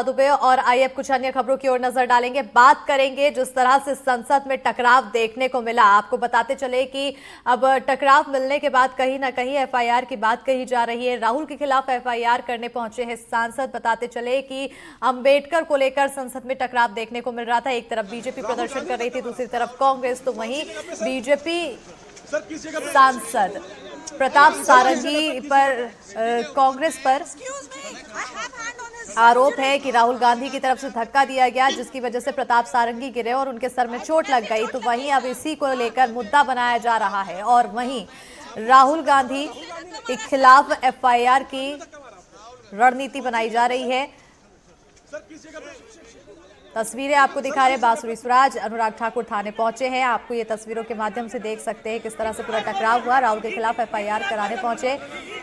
दुबे और आइए अब कुछ अन्य खबरों की ओर नजर डालेंगे। बात करेंगे जिस तरह से संसद में टकराव देखने को मिला। आपको बताते चले कि अब टकराव मिलने के बाद कहीं ना कहीं एफआईआर की बात कही जा रही है। राहुल के खिलाफ एफआईआर करने पहुंचे हैं सांसद। बताते चले कि अंबेडकर को लेकर संसद में टकराव देखने को मिल रहा था। एक तरफ बीजेपी प्रदर्शन कर रही थी, दूसरी तरफ कांग्रेस, तो वहीं बीजेपी सांसद प्रताप सारंगी पर कांग्रेस पर आरोप है कि राहुल गांधी की तरफ से धक्का दिया गया, जिसकी वजह से प्रताप सारंगी गिरे और उनके सर में चोट लग गई। तो वहीं अब इसी को लेकर मुद्दा बनाया जा रहा है और वहीं राहुल गांधी के खिलाफ एफआईआर की रणनीति बनाई जा रही है। तस्वीरें आपको दिखा रहे बांसुरी स्वराज, अनुराग ठाकुर थाने पहुंचे हैं। आपको ये तस्वीरों के माध्यम से देख सकते हैं किस तरह से पूरा टकराव हुआ। राहुल के खिलाफ एफआईआर कराने पहुंचे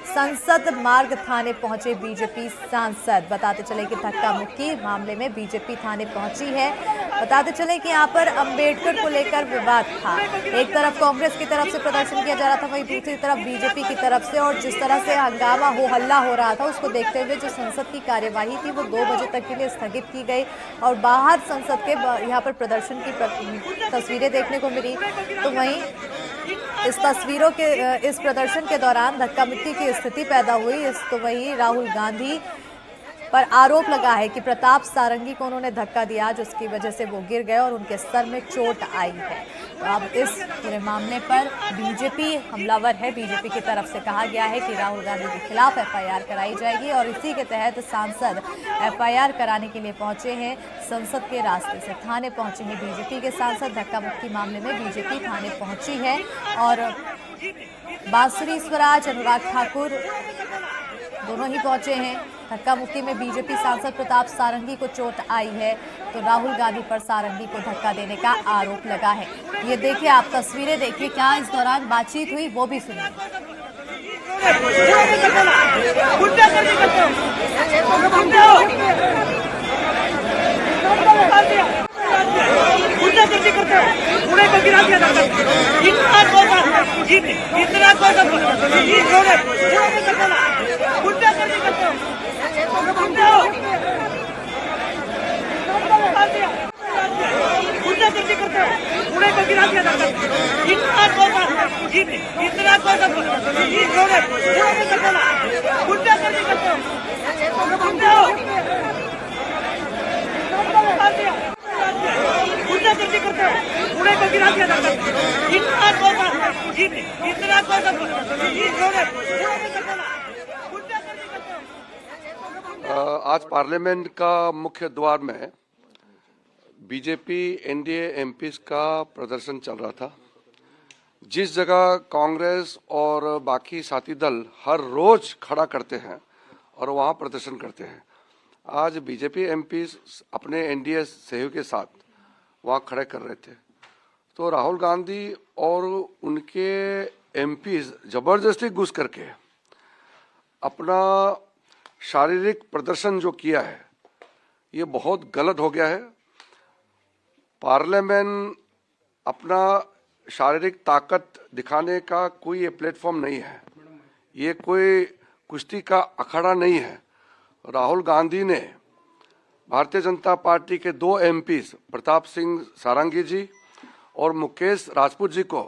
संसद मार्ग थाने पहुंचे बीजेपी सांसद। बताते चले कि धक्का मुक्की मामले में बीजेपी थाने पहुंची है। बताते चले कि यहाँ पर अंबेडकर को लेकर विवाद था। एक तरफ कांग्रेस की तरफ से प्रदर्शन किया जा रहा था, वहीं दूसरी तरफ बीजेपी की तरफ से, और जिस तरह से हंगामा हो हल्ला हो रहा था उसको देखते हुए जो संसद की कार्यवाही थी वो 2 बजे तक के लिए स्थगित की गई और बाहर संसद के यहाँ पर प्रदर्शन की तस्वीरें देखने को मिली। तो वहीं इस प्रदर्शन के दौरान धक्का मुक्की की स्थिति पैदा हुई। तो वहीं राहुल गांधी पर आरोप लगा है कि प्रताप सारंगी को उन्होंने धक्का दिया, जिसकी वजह से वो गिर गए और उनके सर में चोट आई है। तो अब इस पूरे मामले पर बीजेपी हमलावर है। बीजेपी की तरफ से कहा गया है कि राहुल गांधी के खिलाफ एफआईआर कराई जाएगी और इसी के तहत सांसद एफआईआर कराने के लिए पहुंचे हैं। संसद के रास्ते से थाने पहुंचे हैं बीजेपी के सांसद। धक्का मुक्की मामले में बीजेपी थाने पहुंची है और बांसुरी स्वराज, अनुराग ठाकुर दोनों ही पहुंचे हैं। धक्का मुक्की में बीजेपी सांसद प्रताप सारंगी को चोट आई है, तो राहुल गांधी पर सारंगी को धक्का देने का आरोप लगा है। ये देखिए, आप तस्वीरें देखिए, क्या इस दौरान बातचीत हुई वो भी सुनिए। आज पार्लियामेंट का मुख्य द्वार में बीजेपी एनडीए एमपीज का प्रदर्शन चल रहा था। जिस जगह कांग्रेस और बाकी साथी दल हर रोज खड़ा करते हैं और वहां प्रदर्शन करते हैं, आज बीजेपी एमपीज अपने एनडीए सहयोग के साथ वहां खड़े कर रहे थे। तो राहुल गांधी और उनके एमपीज जबरदस्ती घुस करके अपना शारीरिक प्रदर्शन जो किया है, ये बहुत गलत हो गया है। पार्लियामेंट अपना शारीरिक ताकत दिखाने का कोई ये प्लेटफॉर्म नहीं है, ये कोई कुश्ती का अखाड़ा नहीं है। राहुल गांधी ने भारतीय जनता पार्टी के 2 एमपीज प्रताप सिंह सारंगी जी और मुकेश राजपूत जी को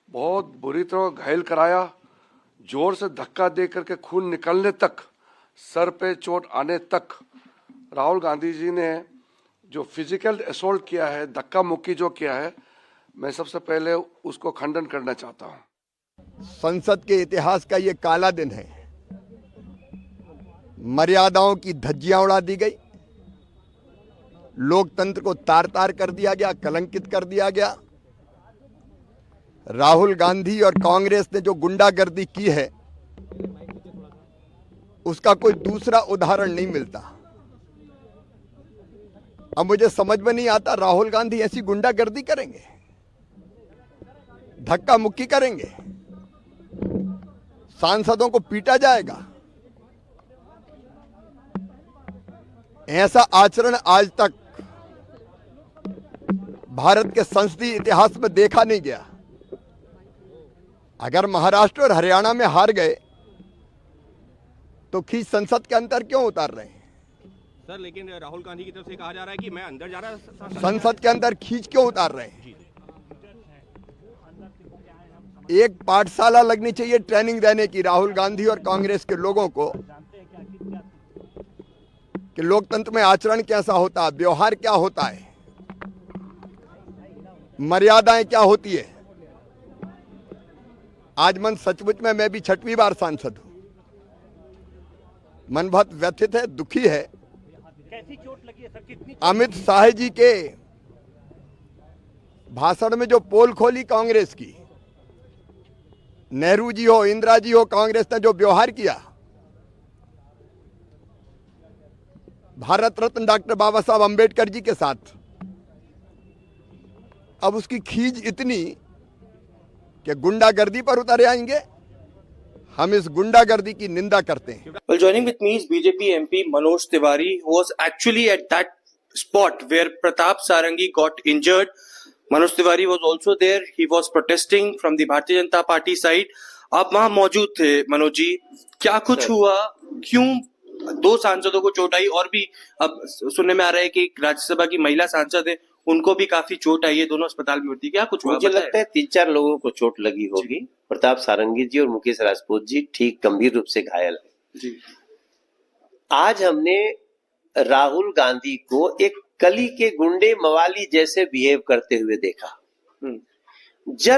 बहुत बुरी तरह घायल कराया। जोर से धक्का दे करके खून निकलने तक, सर पे चोट आने तक राहुल गांधी जी ने जो फिजिकल असॉल्ट किया है, धक्का मुक्की जो किया है, मैं सबसे पहले उसको खंडन करना चाहता हूं। संसद के इतिहास का ये काला दिन है। मर्यादाओं की धज्जियां उड़ा दी गई, लोकतंत्र को तार तार कर दिया गया, कलंकित कर दिया गया। राहुल गांधी और कांग्रेस ने जो गुंडागर्दी की है उसका कोई दूसरा उदाहरण नहीं मिलता। अब मुझे समझ में नहीं आता, राहुल गांधी ऐसी गुंडागर्दी करेंगे, धक्का मुक्की करेंगे, सांसदों को पीटा जाएगा? ऐसा आचरण आज तक भारत के संसदीय इतिहास में देखा नहीं गया। अगर महाराष्ट्र और हरियाणा में हार गए तो खींच संसद के अंदर क्यों उतार रहे हैं? सर लेकिन राहुल गांधी की तरफ से कहा जा रहा है कि मैं अंदर जा रहा संसद के अंदर खींच क्यों उतार रहे हैं? एक पाठशाला लगनी चाहिए ट्रेनिंग देने की राहुल गांधी और कांग्रेस के लोगों को कि लोकतंत्र में आचरण कैसा होता है, व्यवहार क्या होता है, मर्यादाएं क्या होती है। आज मन सचमुच में मैं भी 6वीं बार सांसद हूं। मन बहुत व्यथित है, दुखी है। कैसी चोट लगी है सर? कितनी? अमित शाह जी के भाषण में जो पोल खोली कांग्रेस की, नेहरू जी हो, इंदिरा जी हो, कांग्रेस ने जो व्यवहार किया, भारत रत्न डॉक्टर बाबा साहब अंबेडकर जी के साथ, अब उसकी खींच इतनी कि गुंडागर्दी पर उतर आएंगे। हम इस गुंडागर्दी की निंदा करते हैं। Well, joining with me is BJP MP Manoj Tiwari, who was actually at that spot where Pratap Sarangi got injured. Manoj Tiwari was also there. He was protesting from the Bharatiya Janata Party side. आप वहां मौजूद थे मनोज जी, क्या कुछ हुआ? क्यों 2 सांसदों को चोट आई? और भी अब सुनने में आ रहा है कि राज्यसभा की महिला सांसद है, उनको भी काफी चोट आई है, दोनों अस्पताल में भर्ती। क्या कुछ हुआ? मुझे लगता है 3-4 लोगों को चोट लगी होगी। प्रताप सारंगी जी और मुकेश राजपूत जी ठीक गंभीर रूप से घायल है जी। आज हमने राहुल गांधी को एक कली के गुंडे मवाली जैसे बिहेव करते हुए देखा। जरा